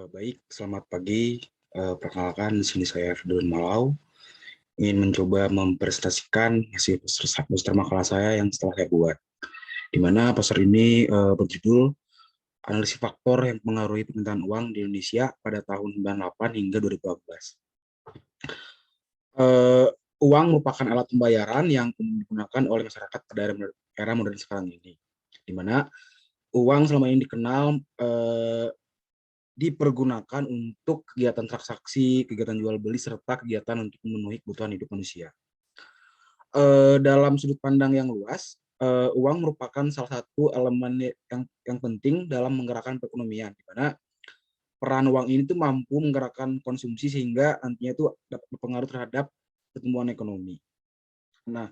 Baik, selamat pagi. Perkenalkan, di sini saya Ridwan Malau. Ingin mencoba mempresentasikan hasil poster makalah saya yang setelah saya buat. Di mana poster ini berjudul Analisis Faktor yang Mengaruhi Permintaan Uang di Indonesia pada tahun 98 hingga 2018. Uang merupakan alat pembayaran yang digunakan oleh masyarakat pada era modern sekarang ini. Di mana uang selama ini dikenal dipergunakan untuk kegiatan transaksi, kegiatan jual beli, serta kegiatan untuk memenuhi kebutuhan hidup manusia. Dalam sudut pandang yang luas, uang merupakan salah satu elemen yang penting dalam menggerakkan perekonomian, di mana peran uang ini tuh mampu menggerakkan konsumsi sehingga nantinya itu dapat berpengaruh terhadap pertumbuhan ekonomi. Nah,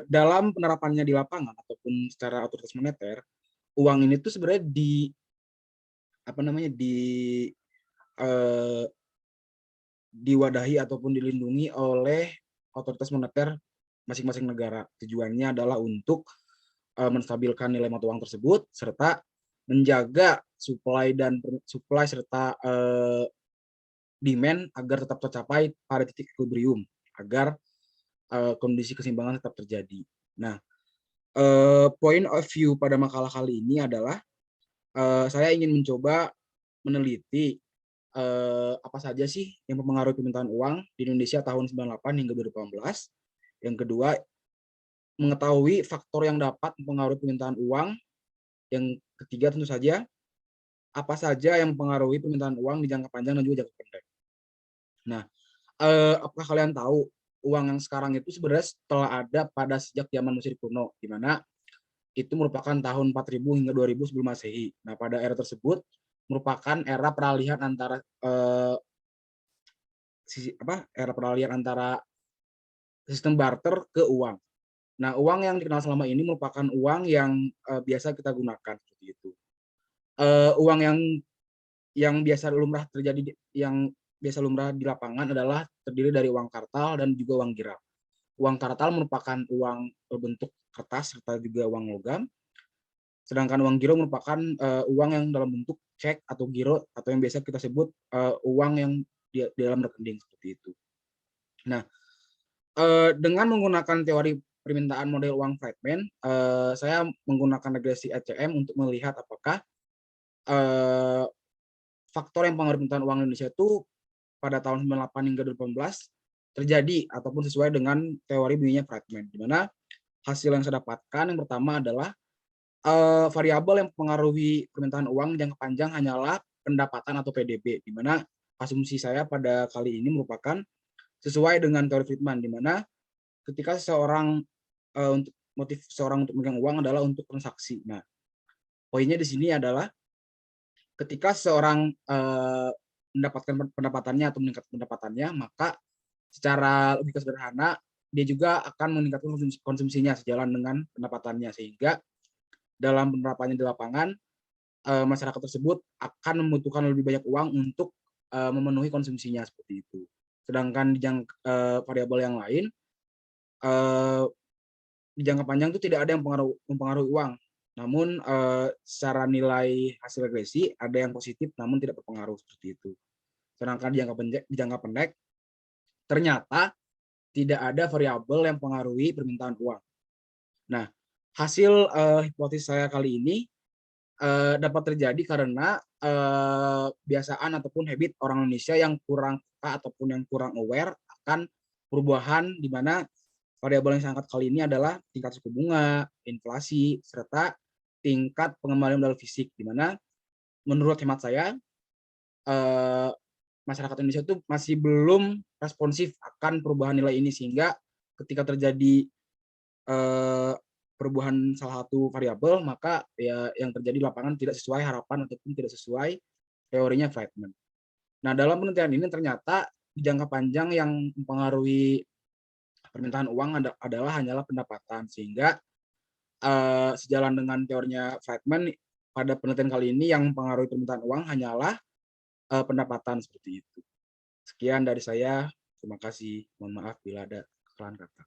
dalam penerapannya di lapangan ataupun secara otoritas moneter, uang ini tuh sebenarnya eh, diwadahi ataupun dilindungi oleh otoritas moneter masing-masing negara. Tujuannya adalah untuk menstabilkan nilai mata uang tersebut serta menjaga supply serta demand agar tetap tercapai pada titik equilibrium agar kondisi keseimbangan tetap terjadi. Nah, point of view pada makalah kali ini adalah saya ingin mencoba meneliti apa saja sih yang mempengaruhi permintaan uang di Indonesia tahun 98 hingga 2018. Yang kedua, mengetahui faktor yang dapat mempengaruhi permintaan uang. Yang ketiga, tentu saja, apa saja yang mempengaruhi permintaan uang di jangka panjang dan juga jangka pendek. Nah, apakah kalian tahu uang yang sekarang itu sebenarnya telah ada pada sejak zaman Mesir kuno, di mana itu merupakan tahun 4000 hingga 2000 sebelum Masehi. Nah, pada era tersebut merupakan era peralihan antara sistem barter ke uang. Nah, uang yang dikenal selama ini merupakan uang yang biasa kita gunakan seperti itu. Uang yang biasa lumrah di lapangan adalah terdiri dari uang kartal dan juga uang girap. Uang kartal merupakan uang berbentuk kertas serta juga uang logam. Sedangkan uang giro merupakan uang yang dalam bentuk cek atau giro atau yang biasa kita sebut uang yang di dalam rekening seperti itu. Nah, dengan menggunakan teori permintaan model uang Friedman, saya menggunakan regresi ECM untuk melihat apakah faktor yang mempengaruhi permintaan uang Indonesia itu pada tahun 98 hingga 2018 terjadi ataupun sesuai dengan teori bunyinya Friedman, di mana hasil yang saya dapatkan yang pertama adalah variabel yang mempengaruhi permintaan uang jangka panjang hanyalah pendapatan atau PDB, di mana asumsi saya pada kali ini merupakan sesuai dengan teori Friedman, di mana ketika untuk motif seseorang untuk memegang uang adalah untuk transaksi. Nah, poinnya di sini adalah ketika seseorang mendapatkan pendapatannya atau meningkatkan pendapatannya, maka secara logika sederhana dia juga akan meningkatkan konsumsinya sejalan dengan pendapatannya, sehingga dalam penerapannya di lapangan masyarakat tersebut akan membutuhkan lebih banyak uang untuk memenuhi konsumsinya seperti itu. Sedangkan di variabel yang lain, di jangka panjang itu tidak ada yang mempengaruhi uang. Namun secara nilai hasil regresi ada yang positif namun tidak berpengaruh seperti itu. Sedangkan di jangka pendek ternyata tidak ada variabel yang mempengaruhi permintaan uang. Nah, hasil hipotesis saya kali ini dapat terjadi karena kebiasaan ataupun habit orang Indonesia yang kurang peka ataupun yang kurang aware akan perubahan, di mana variabel yang saya angkat kali ini adalah tingkat suku bunga, inflasi, serta tingkat pengembalian modal fisik, di mana menurut hemat saya masyarakat Indonesia itu masih belum responsif akan perubahan nilai ini, sehingga ketika terjadi perubahan salah satu variabel, maka ya yang terjadi di lapangan tidak sesuai harapan ataupun tidak sesuai teorinya Friedman. Nah, dalam penelitian ini ternyata di jangka panjang yang mempengaruhi permintaan uang adalah hanyalah pendapatan, sehingga sejalan dengan teorinya Friedman, pada penelitian kali ini yang mempengaruhi permintaan uang hanyalah pendapatan seperti itu. Sekian dari saya, terima kasih. Mohon maaf bila ada kesalahan kata.